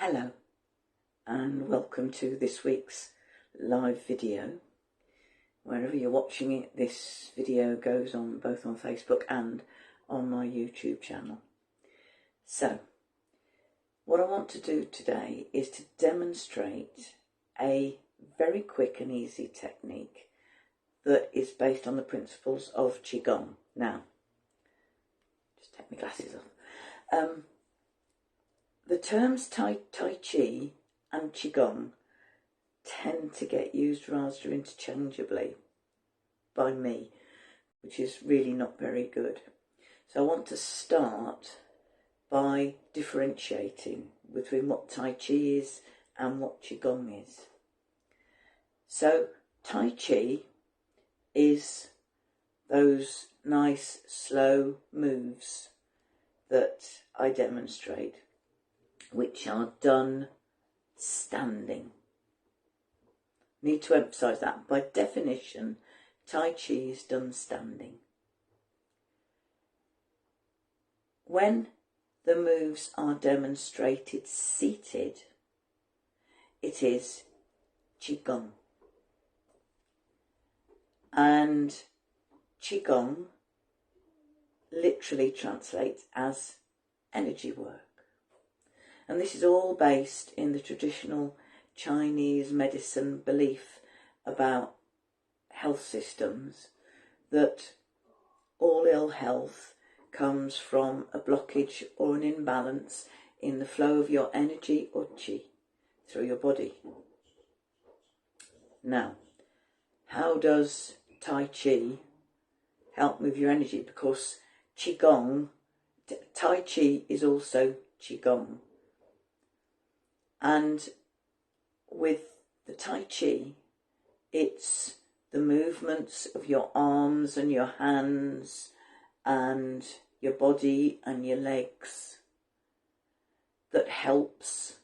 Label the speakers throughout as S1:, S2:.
S1: Hello and welcome to this week's live video. Wherever you're watching it, this video goes on both on Facebook and on my YouTube channel. So, what I want to do today is to demonstrate a very quick and easy technique that is based on the principles of Qigong. Now, just take my glasses off. The terms Tai Chi and Qigong tend to get used rather interchangeably by me, which is really not very good. So I want to start by differentiating between what Tai Chi is and what Qigong is. So Tai Chi is those nice slow moves that I demonstrate, which are done standing. Need to emphasise that. By definition, Tai Chi is done standing. When the moves are demonstrated seated, it is Qigong. And Qigong literally translates as energy work. And this is all based in the traditional Chinese medicine belief about health systems, that all ill health comes from a blockage or an imbalance in the flow of your energy or qi through your body. Now, how does Tai Chi help move your energy? Because Qigong, Tai Chi is also Qigong. And with the Tai Chi, it's the movements of your arms and your hands and your body and your legs that helps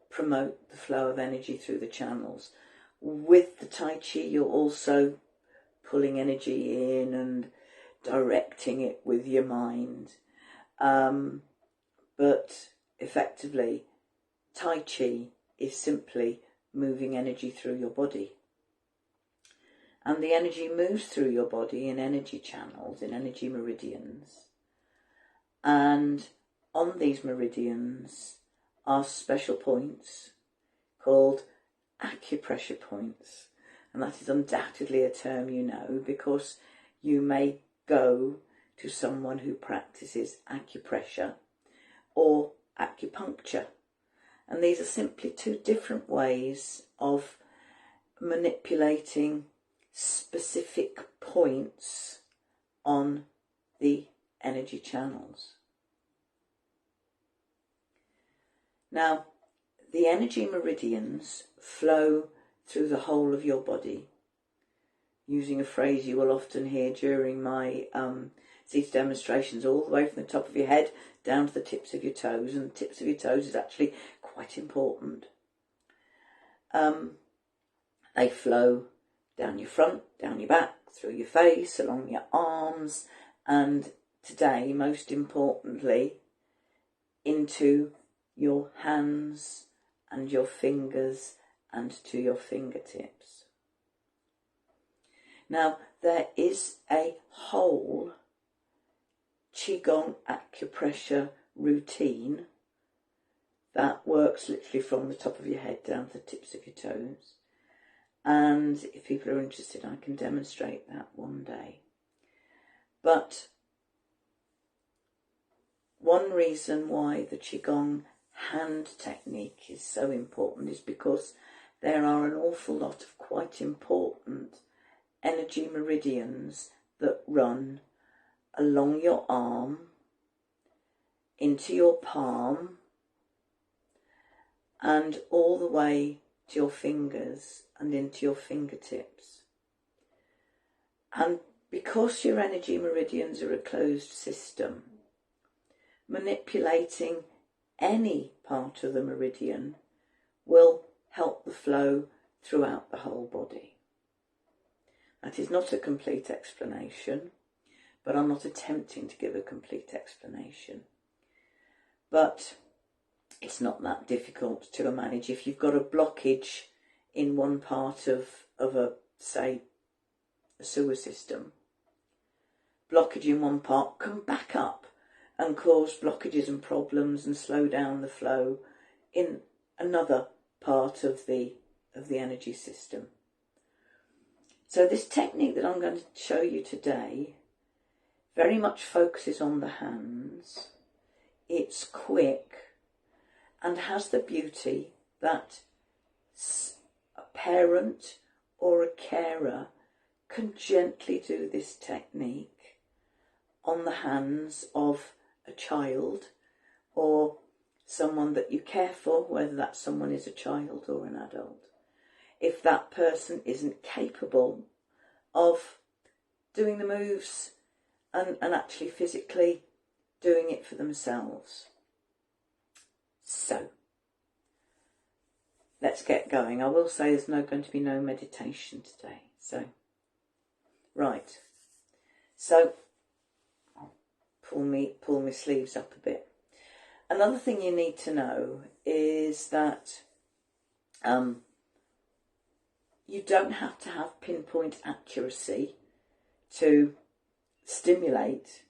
S1: promote the flow of energy through the channels. With the Tai Chi, you're also pulling energy in and directing it with your mind. But effectively, Tai Chi is simply moving energy through your body. And the energy moves through your body in energy channels, in energy meridians. And on these meridians are special points called acupressure points. And that is undoubtedly a term you know, because you may go to someone who practices acupressure or acupuncture. And these are simply two different ways of manipulating specific points on the energy channels. Now, the energy meridians flow through the whole of your body, using a phrase you will often hear during my seated demonstrations, all the way from the top of your head down to the tips of your toes. And the tips of your toes is actually quite important. They flow down your front, down your back, through your face, along your arms, and today, most importantly, into your hands and your fingers and to your fingertips. Now, there is a whole Qigong acupressure routine that works literally from the top of your head down to the tips of your toes. And if people are interested, I can demonstrate that one day. But one reason why the Qigong hand technique is so important is because there are an awful lot of quite important energy meridians that run along your arm, into your palm, and all the way to your fingers and into your fingertips. And because your energy meridians are a closed system, manipulating any part of the meridian will help the flow throughout the whole body. That is not a complete explanation, but I'm not attempting to give a complete explanation. But it's not that difficult to manage. If you've got a blockage in one part of a, say, a sewer system, blockage in one part can back up and cause blockages and problems and slow down the flow in another part of the energy system. So this technique that I'm going to show you today very much focuses on the hands. It's quick and has the beauty that a parent or a carer can gently do this technique on the hands of a child or someone that you care for, whether that someone is a child or an adult, if that person isn't capable of doing the moves and actually physically doing it for themselves. So, let's get going. I will say there's going to be no meditation today. So, right. So, I'll pull my sleeves up a bit. Another thing you need to know is that you don't have to have pinpoint accuracy to stimulate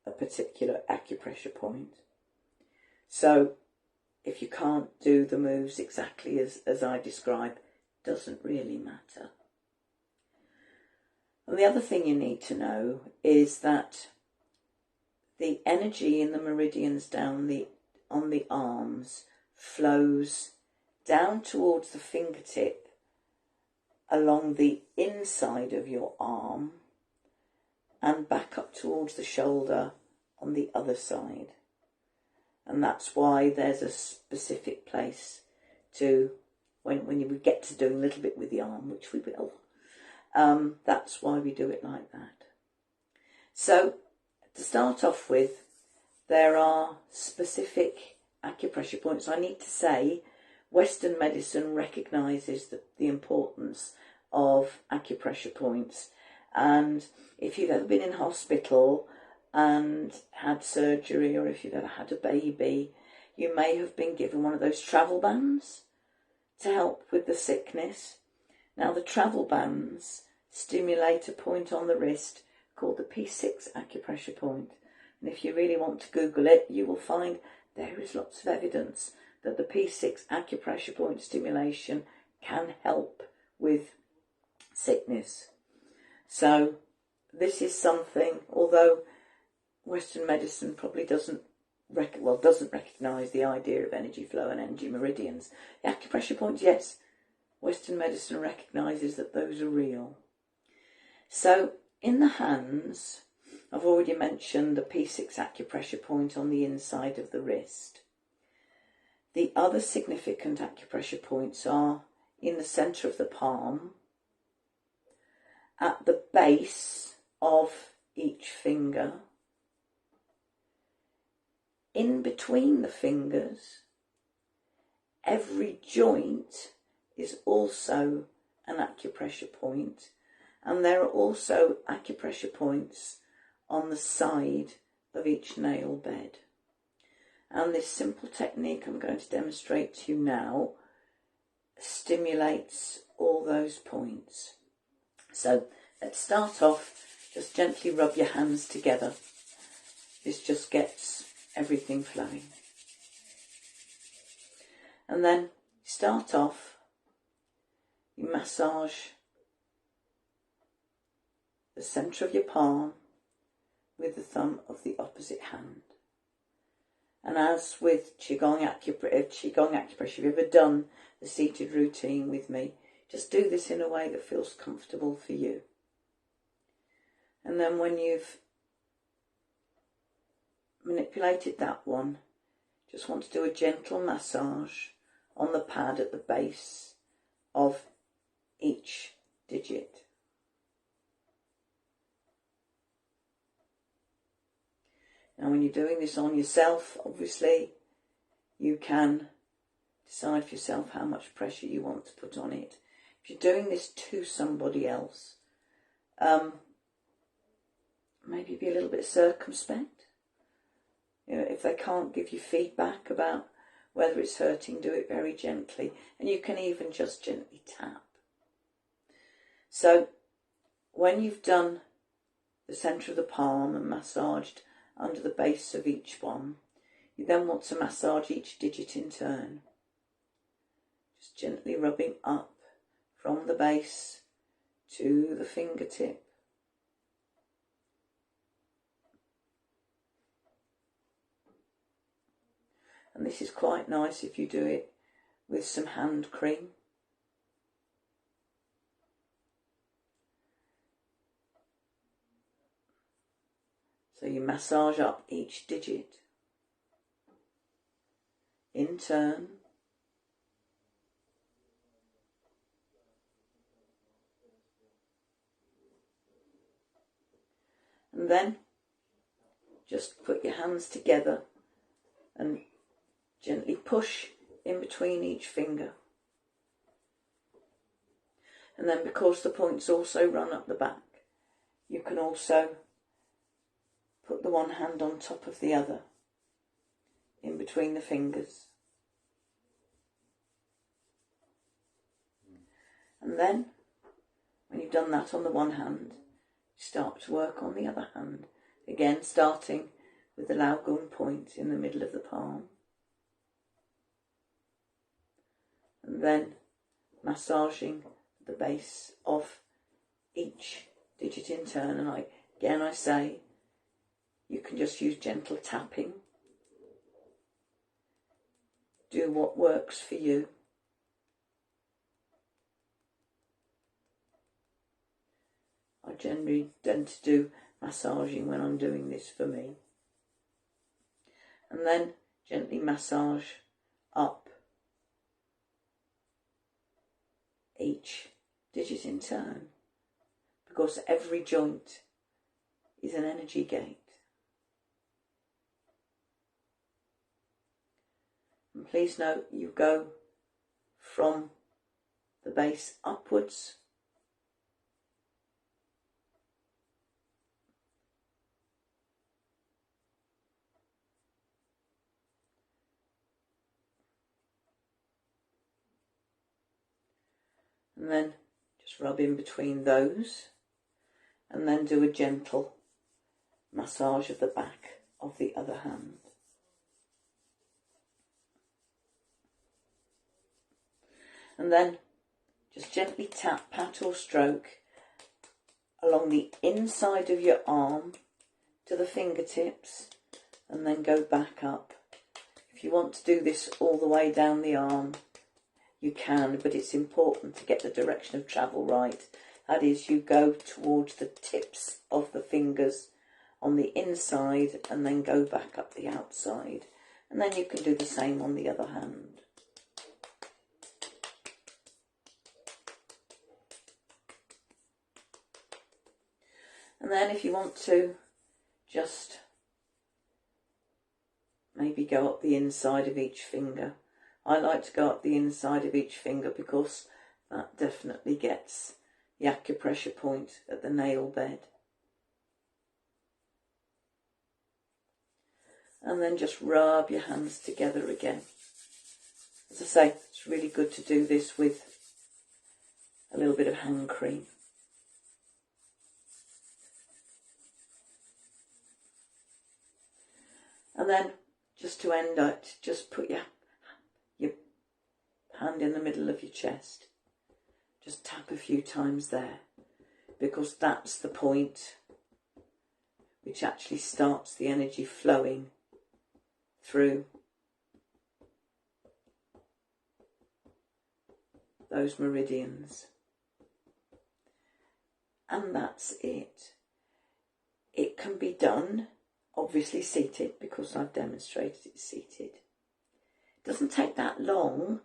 S1: a particular acupressure point. So if you can't do the moves exactly as I describe, doesn't really matter. And the other thing you need to know is that the energy in the meridians on the arms flows down towards the fingertip along the inside of your arm and back up towards the shoulder on the other side. And that's why there's a specific place to, when we get to doing a little bit with the arm, which we will, that's why we do it like that. So, to start off with, there are specific acupressure points. I need to say, Western medicine recognises the importance of acupressure points. And if you've ever been in hospital and had surgery, or if you've ever had a baby, you may have been given one of those travel bands to help with the sickness. Now, the travel bands stimulate a point on the wrist called the P6 acupressure point. And if you really want to Google it, you will find there is lots of evidence that the P6 acupressure point stimulation can help with sickness. So this is something, although Western medicine probably doesn't recognise the idea of energy flow and energy meridians. The acupressure points, yes, Western medicine recognises that those are real. So in the hands, I've already mentioned the P6 acupressure point on the inside of the wrist. The other significant acupressure points are in the centre of the palm, at the base of each finger, in between the fingers. Every joint is also an acupressure point, and there are also acupressure points on the side of each nail bed. And this simple technique I'm going to demonstrate to you now stimulates all those points. So let's start off, just gently rub your hands together. This just gets everything flowing. And then start off, you massage the centre of your palm with the thumb of the opposite hand. And as with Qigong acupressure, if you've ever done the seated routine with me, just do this in a way that feels comfortable for you. And then when you've manipulated that one, just want to do a gentle massage on the pad at the base of each digit. Now when you're doing this on yourself, obviously, you can decide for yourself how much pressure you want to put on it. If you're doing this to somebody else, maybe be a little bit circumspect. You know, if they can't give you feedback about whether it's hurting, do it very gently. And you can even just gently tap. So when you've done the centre of the palm and massaged under the base of each one, you then want to massage each digit in turn. Just gently rubbing up from the base to the fingertip. And this is quite nice if you do it with some hand cream. So you massage up each digit in turn. And then just put your hands together and gently push in between each finger. And then, because the points also run up the back, you can also put the one hand on top of the other in between the fingers. And then, when you've done that on the one hand, start to work on the other hand. Again, starting with the Lao Gun point in the middle of the palm. And then massaging the base of each digit in turn. And I say, you can just use gentle tapping. Do what works for you. I generally tend to do massaging when I'm doing this for me. And then gently massage up each digit in turn, because every joint is an energy gate. And please note, you go from the base upwards. And then just rub in between those, and then do a gentle massage of the back of the other hand. And then just gently tap, pat or stroke along the inside of your arm to the fingertips, and then go back up. If you want to do this all the way down the arm, you can, but it's important to get the direction of travel right. That is, you go towards the tips of the fingers on the inside and then go back up the outside. And then you can do the same on the other hand. And then if you want to, just maybe go up the inside of each finger. I like to go up the inside of each finger because that definitely gets the acupressure point at the nail bed. And then just rub your hands together again. As I say, it's really good to do this with a little bit of hand cream. And then, just to end it, just put your hand in the middle of your chest. Just tap a few times there, because that's the point which actually starts the energy flowing through those meridians. And that's it. It can be done, obviously seated, because I've demonstrated it seated. It doesn't take that long,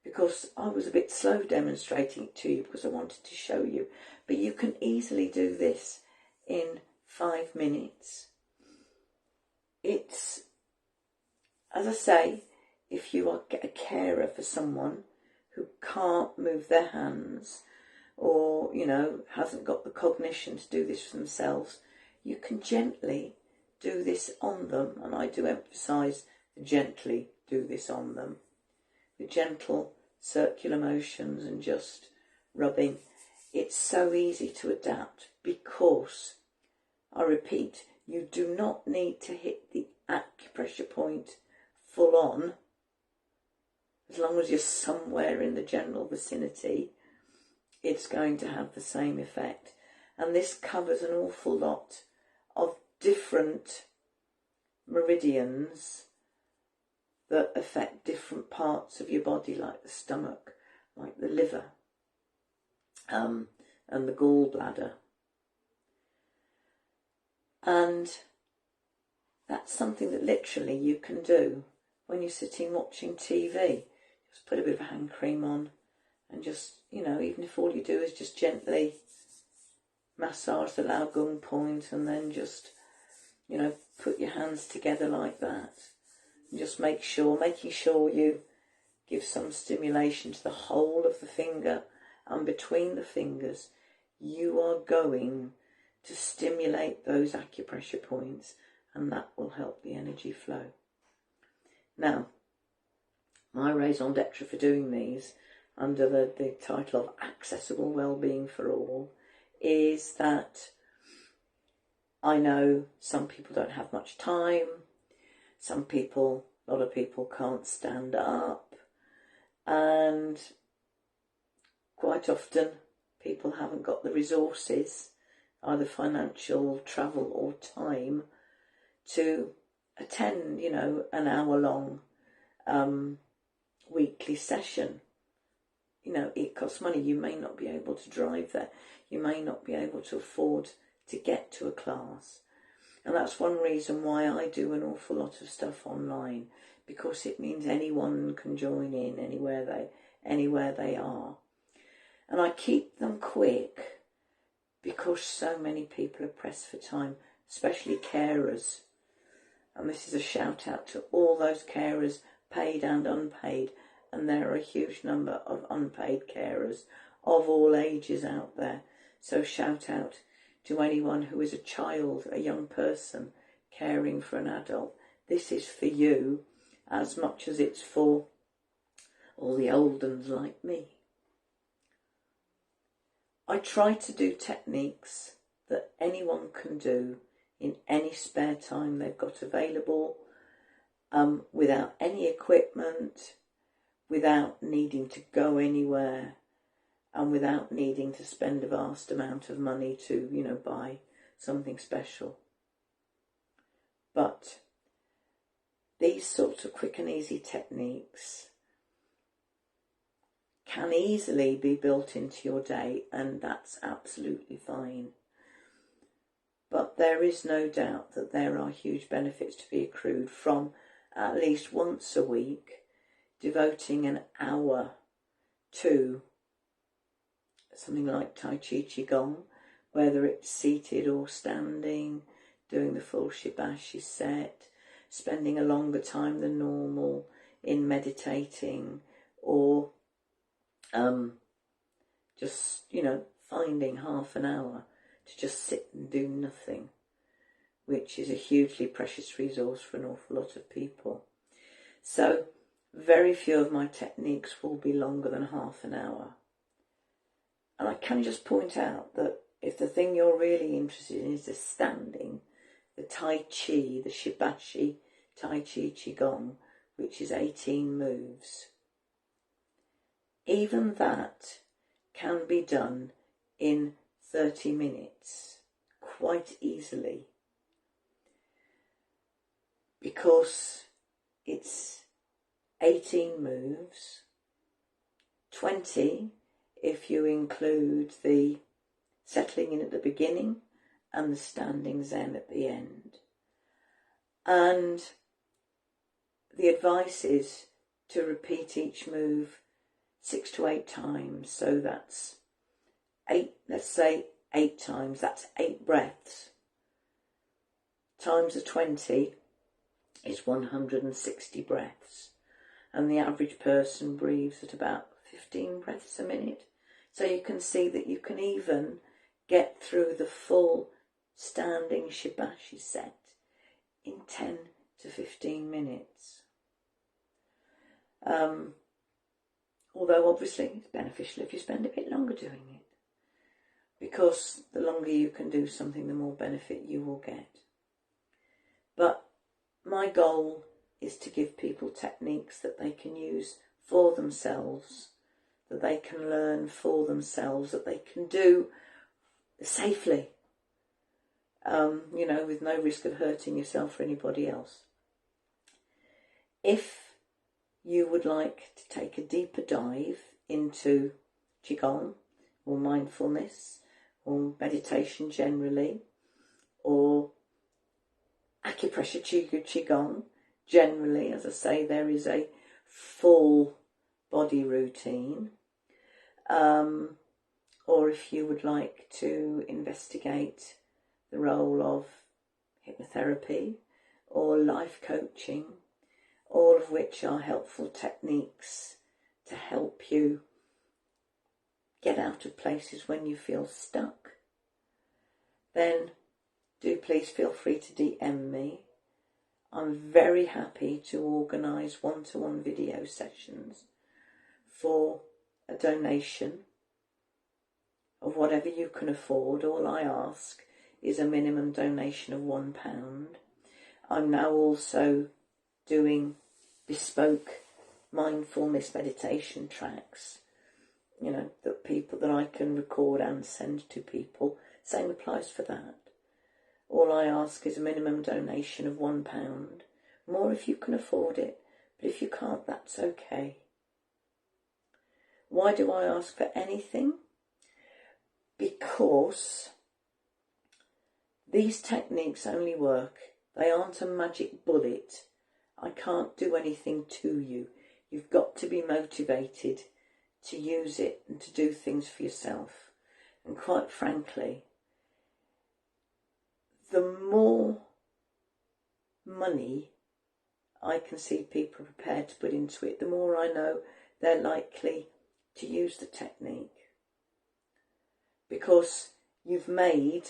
S1: because I was a bit slow demonstrating it to you because I wanted to show you. But you can easily do this in 5 minutes. It's, as I say, if you are a carer for someone who can't move their hands, or, you know, hasn't got the cognition to do this for themselves, you can gently do this on them. And I do emphasise the gently do this on them with gentle circular motions and just rubbing. It's so easy to adapt because, I repeat, you do not need to hit the acupressure point full on. As long as you're somewhere in the general vicinity, it's going to have the same effect. And this covers an awful lot of different meridians that affect different parts of your body, like the stomach, like the liver, and the gallbladder. And that's something that literally you can do when you're sitting watching TV. Just put a bit of hand cream on and just, you know, even if all you do is just gently massage the Lao Gung point and then just, you know, put your hands together like that. And just making sure you give some stimulation to the whole of the finger and between the fingers. You are going to stimulate those acupressure points, and that will help the energy flow. Now, my raison d'etre for doing these under the title of Accessible Wellbeing for All is that I know some people don't have much time. A lot of people can't stand up, and quite often people haven't got the resources, either financial, travel or time, to attend, you know, an hour-long weekly session. You know, it costs money. You may not be able to drive there. You may not be able to afford to get to a class. And that's one reason why I do an awful lot of stuff online, because it means anyone can join in anywhere they are. And I keep them quick because so many people are pressed for time, especially carers. And this is a shout out to all those carers, paid and unpaid. And there are a huge number of unpaid carers of all ages out there. So shout out to anyone who is a child, a young person, caring for an adult. This is for you as much as it's for all the old uns like me. I try to do techniques that anyone can do in any spare time they've got available, without any equipment, without needing to go anywhere, and without needing to spend a vast amount of money to, you know, buy something special. But these sorts of quick and easy techniques can easily be built into your day, and that's absolutely fine. But there is no doubt that there are huge benefits to be accrued from at least once a week devoting an hour to something like Tai Chi Qigong, whether it's seated or standing, doing the full Shibashi set, spending a longer time than normal in meditating, or just, you know, finding half an hour to just sit and do nothing, which is a hugely precious resource for an awful lot of people. So very few of my techniques will be longer than half an hour. And I can just point out that if the thing you're really interested in is the standing, the Tai Chi, the Shibashi Tai Chi Qigong, which is 18 moves, even that can be done in 30 minutes quite easily, because it's 18 moves, 20 if you include the settling in at the beginning and the standing Zen at the end. And the advice is to repeat each move 6 to 8 times. So that's 8, let's say 8 times, that's 8 breaths. Times the 20 is 160 breaths. And the average person breathes at about 15 breaths a minute. So you can see that you can even get through the full standing Shibashi set in 10 to 15 minutes. Although obviously it's beneficial if you spend a bit longer doing it, because the longer you can do something, the more benefit you will get. But my goal is to give people techniques that they can use for themselves, that they can learn for themselves, that they can do safely, with no risk of hurting yourself or anybody else. If you would like to take a deeper dive into Qigong or mindfulness or meditation generally, or acupressure Qigong generally, as I say, there is a full body routine. Or if you would like to investigate the role of hypnotherapy or life coaching, all of which are helpful techniques to help you get out of places when you feel stuck, then do please feel free to DM me. I'm very happy to organise one-to-one video sessions for a donation of whatever you can afford. All I ask is a minimum donation of £1. I'm now also doing bespoke mindfulness meditation tracks, that I can record and send to people. Same applies for that. All I ask is a minimum donation of £1. More if you can afford it, but if you can't, that's okay. Why do I ask for anything? Because these techniques only work. They aren't a magic bullet. I can't do anything to you. You've got to be motivated to use it and to do things for yourself. And quite frankly, the more money I can see people prepared to put into it, the more I know they're likely to use the technique. Because you've made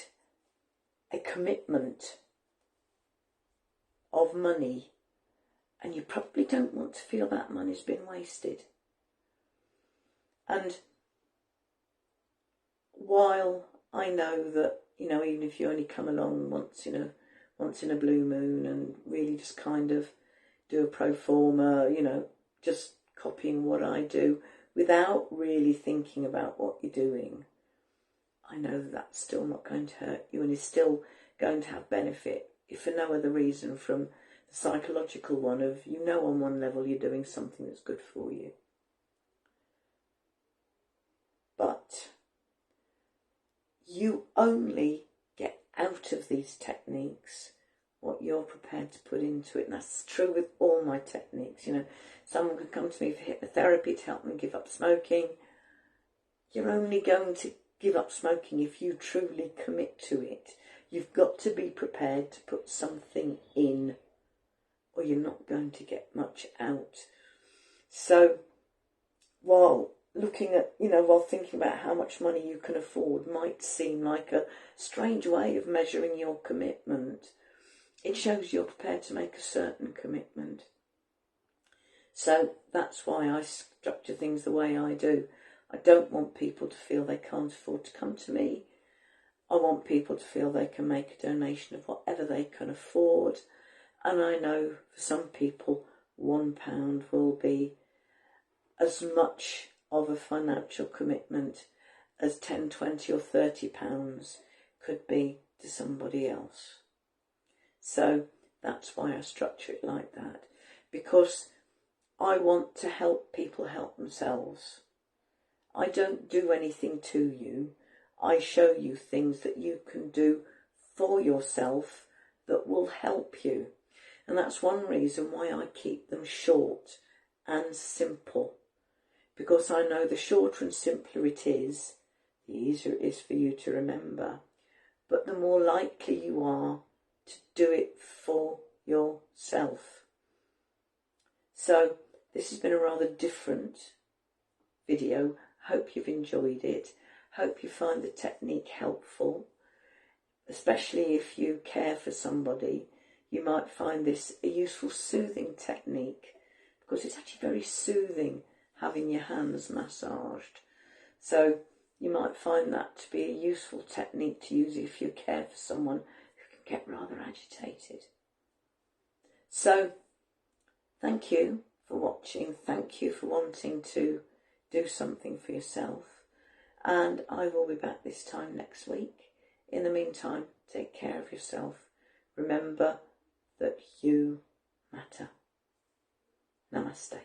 S1: a commitment of money, and you probably don't want to feel that money's been wasted. And while I know that, even if you only come along once in a blue moon and really just kind of do a pro forma, just copying what I do without really thinking about what you're doing, I know that that's still not going to hurt you and is still going to have benefit, if for no other reason from the psychological one of, on one level you're doing something that's good for you. But you only get out of these techniques what you're prepared to put into it. And that's true with all my techniques. Someone can come to me for hypnotherapy to help them give up smoking. You're only going to give up smoking if you truly commit to it. You've got to be prepared to put something in, or you're not going to get much out. So while looking at, while thinking about how much money you can afford might seem like a strange way of measuring your commitment, it shows you're prepared to make a certain commitment. So that's why I structure things the way I do. I don't want people to feel they can't afford to come to me. I want people to feel they can make a donation of whatever they can afford. And I know for some people, £1 will be as much of a financial commitment as £10, £20 or £30 could be to somebody else. So that's why I structure it like that, because I want to help people help themselves. I don't do anything to you. I show you things that you can do for yourself that will help you. And that's one reason why I keep them short and simple. Because I know the shorter and simpler it is, the easier it is for you to remember. But the more likely you are to do it for yourself. So this has been a rather different video. Hope you've enjoyed it. Hope you find the technique helpful. Especially if you care for somebody, you might find this a useful soothing technique, because it's actually very soothing having your hands massaged. So you might find that to be a useful technique to use if you care for someone who can get rather agitated. So thank you for watching. Thank you for wanting to do something for yourself. And I will be back this time next week. In the meantime, take care of yourself. Remember that you matter. Namaste.